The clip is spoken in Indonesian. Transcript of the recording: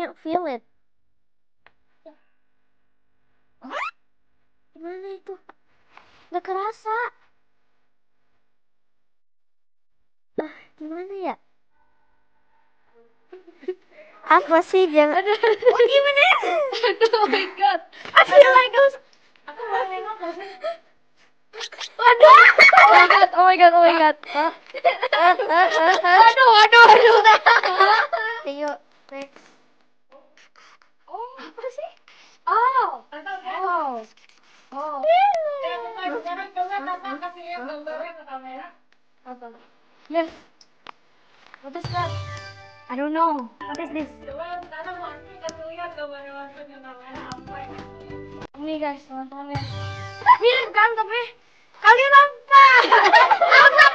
can't feel it. Gimana itu? Gak kerasa. Gimana ya? Apa sih jangan? Oh, gimana? Aduh, oh my god. I feel like those. Aku mau nengok gak sih? Aduh. Oh my god, oh my god, oh my god. Aduh, aduh, aduh. Ayo, next. Oh, Apa sih? oh, oh, oh. Yes. What is that? I don't know. What is this? Ini guys, teman-teman ya. Mirip kan tapi kalian apa? Apa?